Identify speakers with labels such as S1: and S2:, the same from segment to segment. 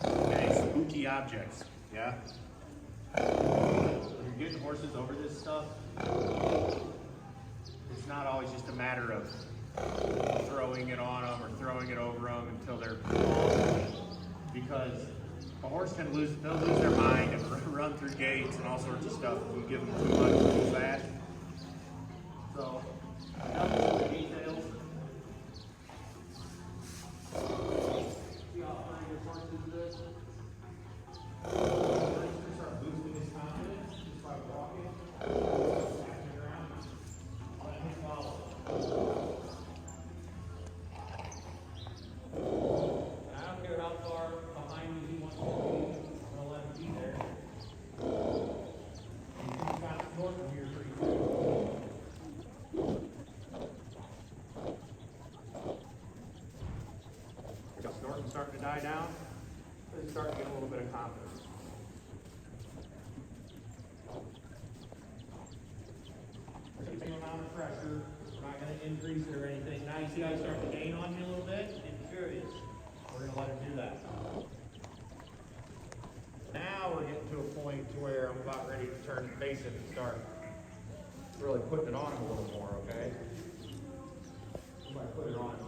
S1: Okay, spooky objects, yeah? When you're getting horses over this stuff, it's not always just a matter of throwing it on them or throwing it over them until they're calm, because a horse can they'll lose their mind and run through gates and all sorts of stuff if we give them too much too fast. So, nothing the details. See how fine your horse is this? First, start boosting his confidence just by walking, tapping around, let him follow. And I don't care how far behind me he wants to be, I'm going to let him be there. And he's got to snort from here pretty quick. Snorting starting to die down, let's start to get a little bit of confidence. Same amount of pressure, we're not going to increase it or anything. Now you see how he's starting to gain on you a little bit? Getting curious. We're going to let him do that. Now we're getting to a point to where I'm about ready to turn and face him and start really putting it on him a little more, okay? If I put it on you,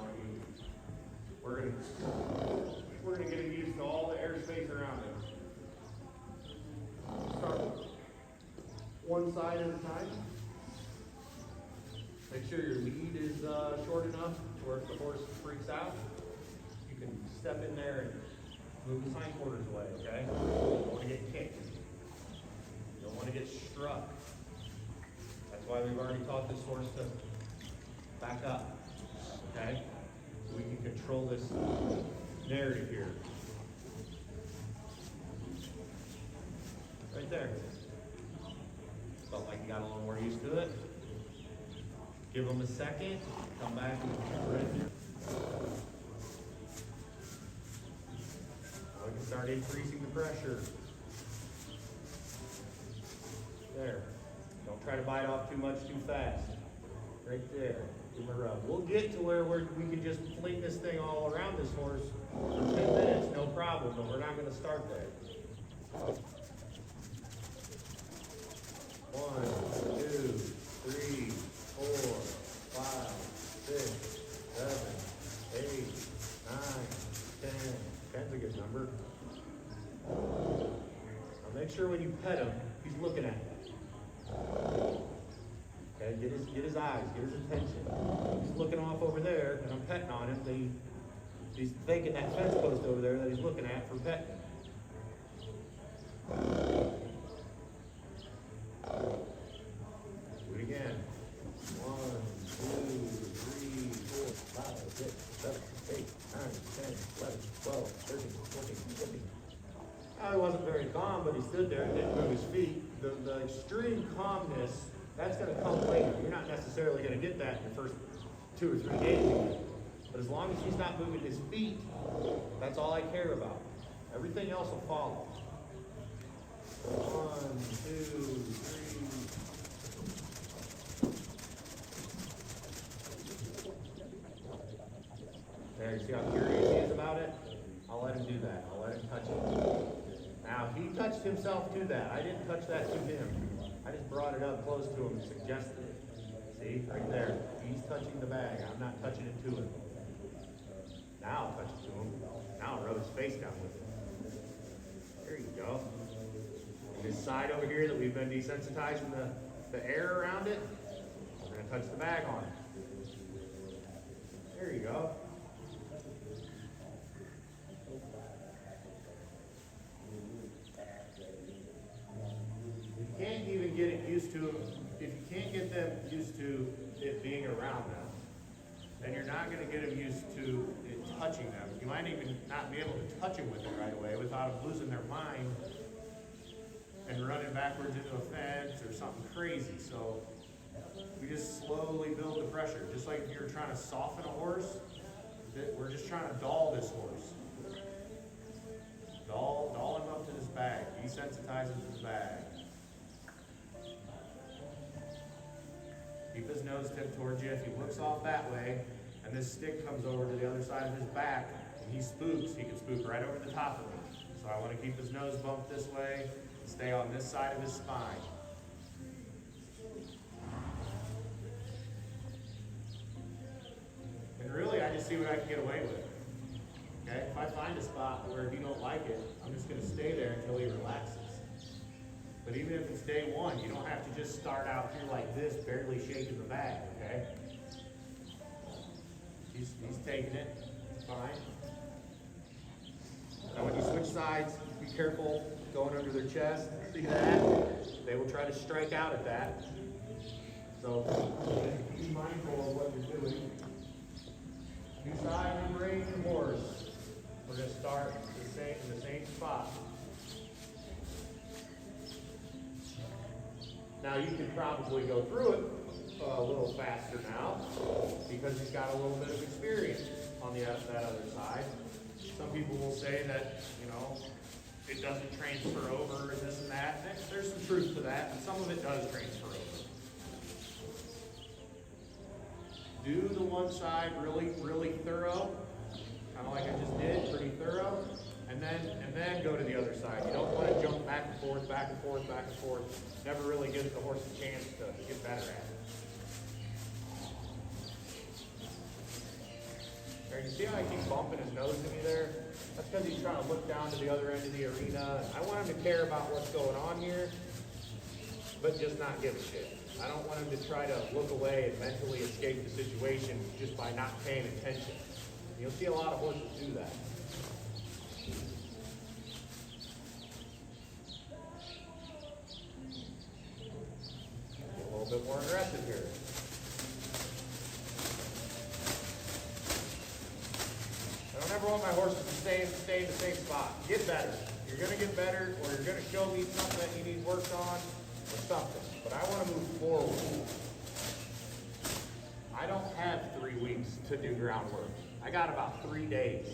S1: we're gonna get him used to all the airspace around him. Start one side at a time. Make sure your lead is short enough where if the horse freaks out, you can step in there and move his hindquarters away, okay? You don't want to get kicked. You don't want to get struck. That's why we've already taught this horse to back up, okay? So we can control this narrative here. Right there. Felt like you got a little more used to it. Give them a second, come back and right there. We can start increasing the pressure. There. Don't try to bite off too much too fast. Right there. Give him a rub. We'll get to where we can just fling this thing all around this horse for 10 minutes, no problem, but we're not going to start there. 1, 2, 3, 4, 5, 6, 7, 8, 9, 10. 10's a good number. Now make sure when you pet him, he's looking at you. Okay, get his eyes, get his attention. He's looking off over there, and I'm petting on him. He's thanking that fence post over there that he's looking at for petting. Do it again. 1, 2, 3, 4, 5, 6, 7, 8, 9, 10, 11, 12, 13, 14, 15. Now, he wasn't very calm, but he stood there and didn't move his feet. The extreme calmness, that's going to come later. You're not necessarily going to get that in the first 2 or 3 days. But as long as he's not moving his feet, that's all I care about. Everything else will follow. 1, 2, 3. There, you see how curious he is about it? I'll let him do that. I'll let him touch it. Now, he touched himself to that. I didn't touch that to him. I just brought it up close to him and suggested it. See, right there. He's touching the bag. I'm not touching it to him. Now I'll touch it to him. Now I'll rub his face down with it. There you go. And this side over here that we've been desensitizing the air around it, we're going to touch the bag on it. There you go. You can't even get it used to, if you can't get them used to it being around them, then you're not going to get them used to it touching them. You might even not be able to touch them with it right away without them losing their mind and running backwards into a fence or something crazy. So we just slowly build the pressure. Just like if you're trying to soften a horse, we're just trying to dull this horse. Dull him up to this bag. Desensitize him to the bag. Keep his nose tipped towards you. If he looks off that way, and this stick comes over to the other side of his back, and he spooks, he can spook right over the top of me. So I want to keep his nose bumped this way and stay on this side of his spine. And really, I just see what I can get away with. Okay? If I find a spot where he don't like it, I'm just going to stay there until he relaxes. But even if it's day one, you don't have to just start out here like this, barely shaking the bag, okay? He's taking it. It's fine. Now when you switch sides, be careful going under their chest. See that? They will try to strike out at that. So be mindful of what you're doing. New side, new brain, new horse. We're going to start in the same spot. Now you can probably go through it a little faster now because he's got a little bit of experience on that other side. Some people will say that, it doesn't transfer over and this and that. There's some truth to that, and some of it does transfer over. Do the one side really, really thorough, kind of like I just did, pretty thorough, and then go to the other side. You don't want to jump back and forth, back and forth, back and forth. Never really gives the horse a chance to get better at it. There, you see how I keep bumping his nose to me there? That's because he's trying to look down to the other end of the arena. I want him to care about what's going on here, but just not give a shit. I don't want him to try to look away and mentally escape the situation just by not paying attention. You'll see a lot of horses do that. A little bit more aggressive here. I don't ever want my horses to stay in the same spot. Get better. You're going to get better, or you're going to show me something that you need worked on, or something. But I want to move forward. I don't have 3 weeks to do groundwork. I got about 3 days.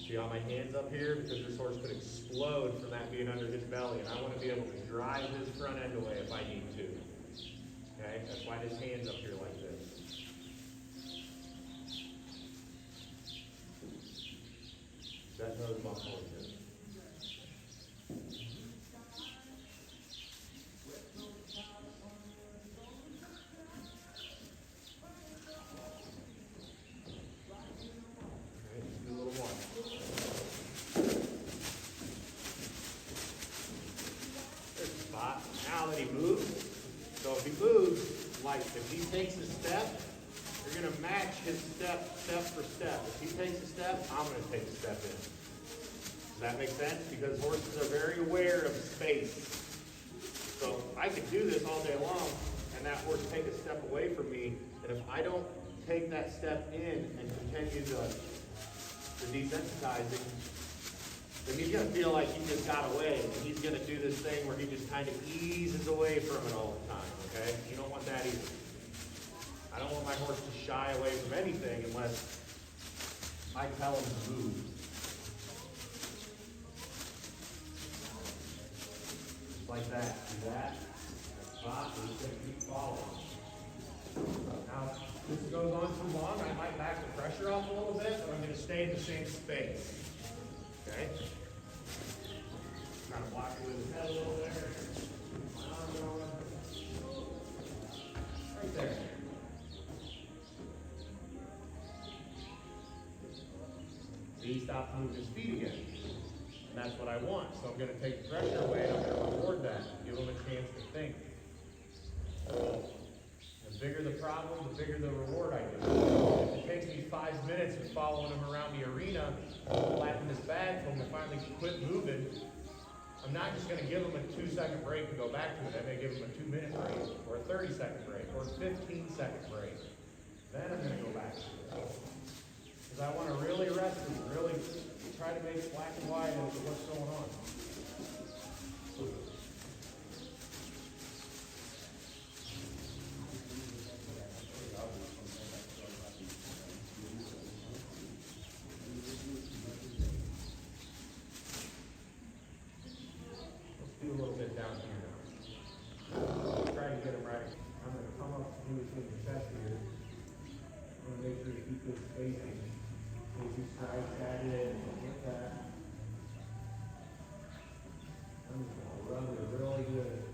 S1: See all my hands up here? Because this horse could explode from that being under his belly, and I want to be able to drive his front end away if I need to. Okay? That's why this hand's up here like this. That nose bump forward here. Now that he moves, so if he moves, like if he takes a step, you're going to match his step for step. If he takes a step, I'm going to take a step in. Does that make sense? Because horses are very aware of space. So I could do this all day long, and that horse take a step away from me, and if I don't take that step in and continue the desensitizing, then he's going to feel like he just got away, and he's going to do this thing where he just kind of eases away from it all the time, okay? You don't want that either. I don't want my horse to shy away from anything unless I tell him to move. Just like that. Do that. Spot. We're just going to keep following. Now, if this goes on too long, I might back the pressure off a little bit, but I'm going to stay in the same space. Okay? Trying to block it with his head a little there. My arm going. Right there. See, he stopped moving his feet again. And that's what I want. So I'm going to take the pressure away and I'm going to reward that. Give him a chance to think. The bigger the problem, the bigger the reward I give. If it takes me 5 minutes of following him around the arena, flapping his bag for him to finally quit moving, I'm not just going to give him a 2-second break and go back to it. I may give him a 2-minute break, or a 30-second break, or a 15-second break. Then I'm going to go back to it. Because I want to really arrest him, really try to make black and white as to what's going on. Let's do a little bit down here now. Try to get him right. I'm going to come up to his chest here. I'm going to make sure to keep good spacing. If he strikes at it, like that. I'm just going to run it really good.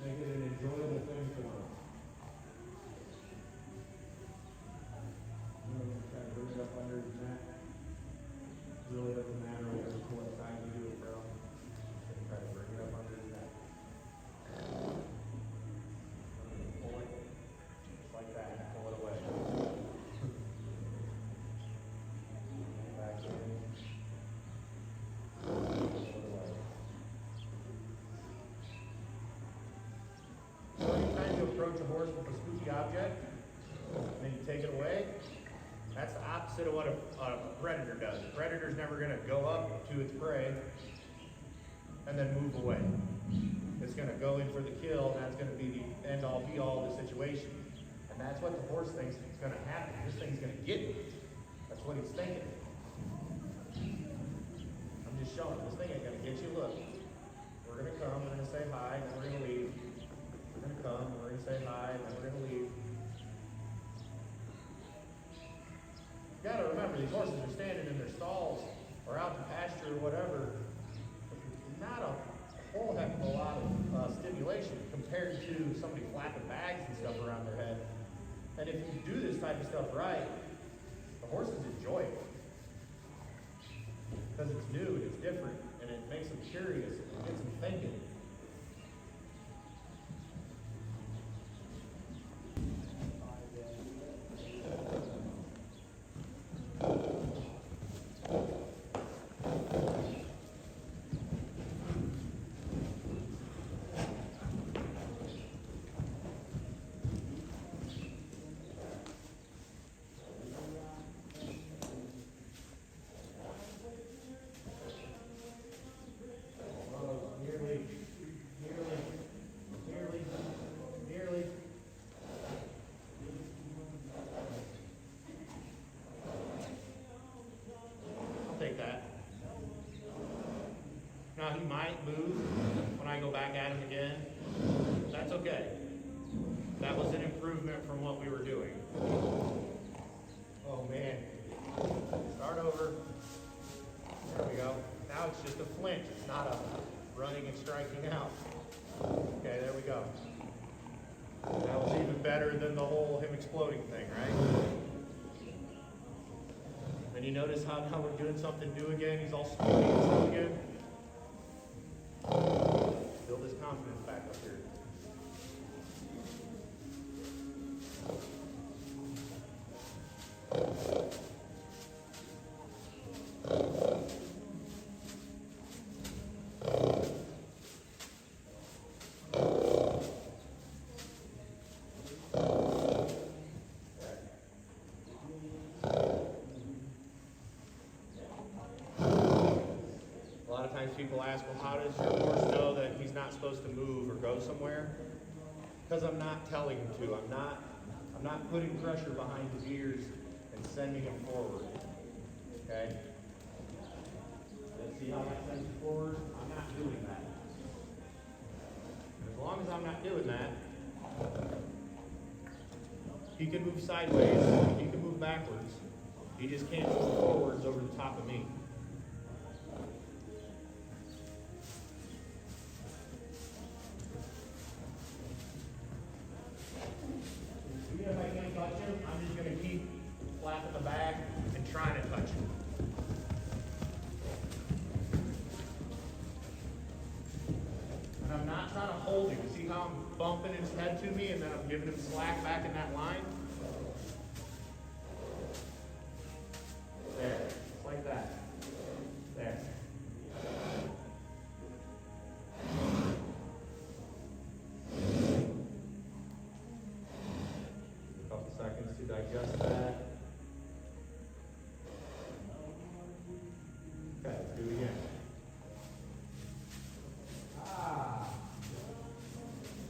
S1: Make it an enjoyable thing for him. I'm going to try to bring it up under his neck. It really doesn't matter what side you do it from. I'm going to try to bring it up under his neck. Pull it just like that and pull it away. Back in. Pull it away. So anytime you approach a horse with a spooky object, and then you take it away, that's the opposite of what a predator does. A predator's never going to go up to its prey and then move away. It's going to go in for the kill, and that's going to be the end-all, be-all of the situation. And that's what the horse thinks is going to happen. This thing's going to get me. That's what he's thinking. I'm just showing him. This thing ain't going to get you. Look, we're going to come, we're going to say hi, and then we're going to leave. We're going to come, we're going to say hi, and then we're going to leave. You got to remember, these horses are standing in their stalls or out in pasture or whatever. Not a whole heck of a lot of stimulation compared to somebody flapping bags and stuff around their head. And if you do this type of stuff right, the horses enjoy it. Because it's new and it's different and it makes them curious and it gets them thinking. Nearly. I'll take that. Now he might move when I go back at him again. That's okay. That was an improvement from what we were doing. Oh man. Start over. There we go. Now it's just a flinch. It's not a running and striking out. Okay, there we go. That was even better than the whole him exploding thing, right? And you notice how now we're doing something new again. He's all spooky and stuff again. Build his confidence back up here. People ask, well, how does your horse know that he's not supposed to move or go somewhere? Because I'm not telling him to. I'm not putting pressure behind his ears and sending him forward. Okay? Let's see how that sends him forward? I'm not doing that. And as long as I'm not doing that, he can move sideways, he can move backwards. He just can't move forwards over the top of me. Even if I can't touch him, I'm just going to keep flapping the bag and trying to touch him. And I'm not trying to hold him. See how I'm bumping his head to me and then I'm giving him slack back in that line? There. Just like that. There. Seconds to digest that. Do it again. Ah.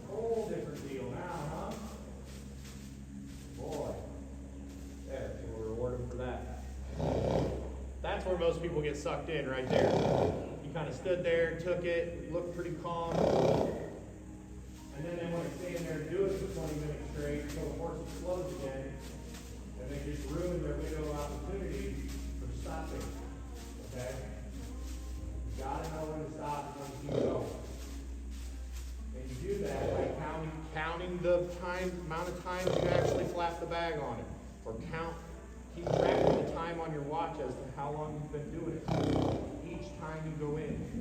S1: Whole different deal now, huh? Boy. There, we'll reward him for that. That's where most people get sucked in, right there. You kind of stood there, took it, looked pretty calm. And then they want to stay in there and do it for 20 minutes straight until the horse explodes again. And they just ruin their window of opportunity for stopping. Okay? You gotta know when to stop and when to keep going. And you do that by counting the amount of times you actually flap the bag on it. Or keep track of the time on your watch as to how long you've been doing it. Each time you go in.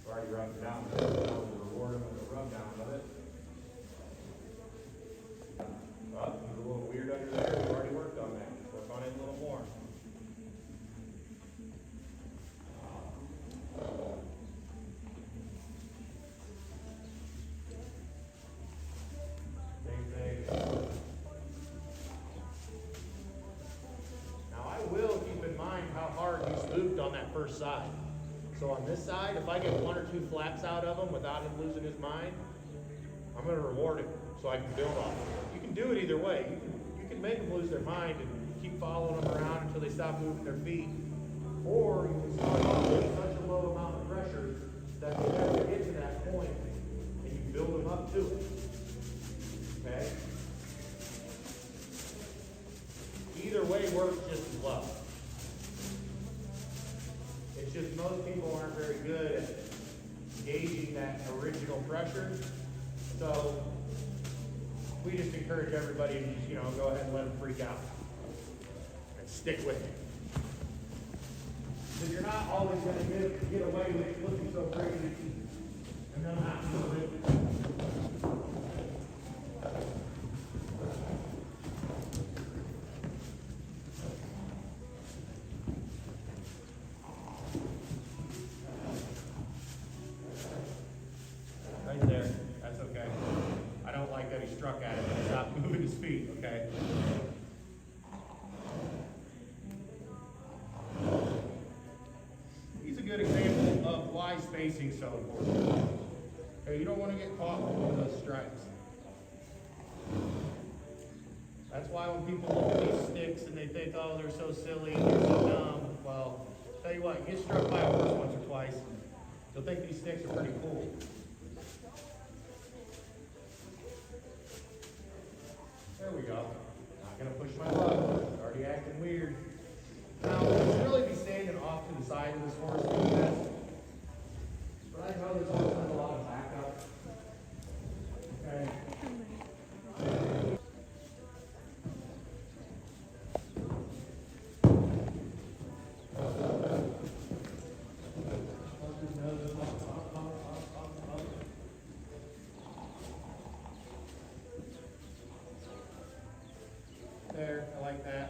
S1: Already rubbed it down. Now we'll reward him with a rub down of it. He's a little weird under there. We've already worked on that. Work on it a little more. Same thing. Now I will keep in mind how hard he spooked on that first side. So on this side, if I get 1 or 2 flaps out of him without him losing his mind, I'm going to reward him so I can build off him. You can do it either way. You can make them lose their mind and keep following them around until they stop moving their feet. Or you can start off with such a low amount of pressure that they never get to that point and you build them up to it. Okay? Either way works just as well. It's just most people aren't very good at gauging that original pressure. So we just encourage everybody to just, go ahead and let them freak out. And stick with it. Because you're not always going to get away with looking so crazy and then not do it. Right there. That's okay. I don't like that he struck at it, but he stopped moving his feet, okay? He's a good example of why spacing is so important. Okay, you don't want to get caught with one of those strikes. That's why when people look at these sticks and they think, oh, they're so silly and they're so dumb, well, tell you what, you get struck by a horse once or twice, you'll think these sticks are pretty cool. There we go. Not going to push my luck. It's already acting weird. Now, we'll really be standing off to the side of this horse doing this. But I know there's also a lot of backup. Okay. There, I like that.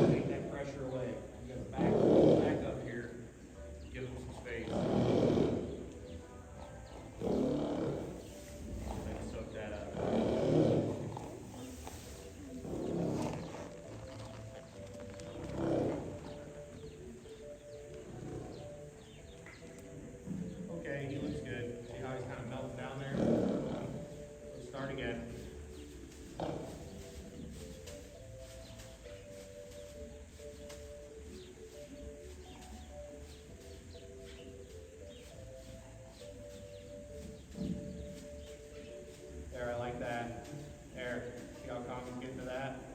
S1: Take that pressure away. You got to back up here. Give them some space. Maybe soak that up. Okay, he looks good. See how he's kind of melting down there? Let's start again. There, I like that. There, see how calm he's getting to that?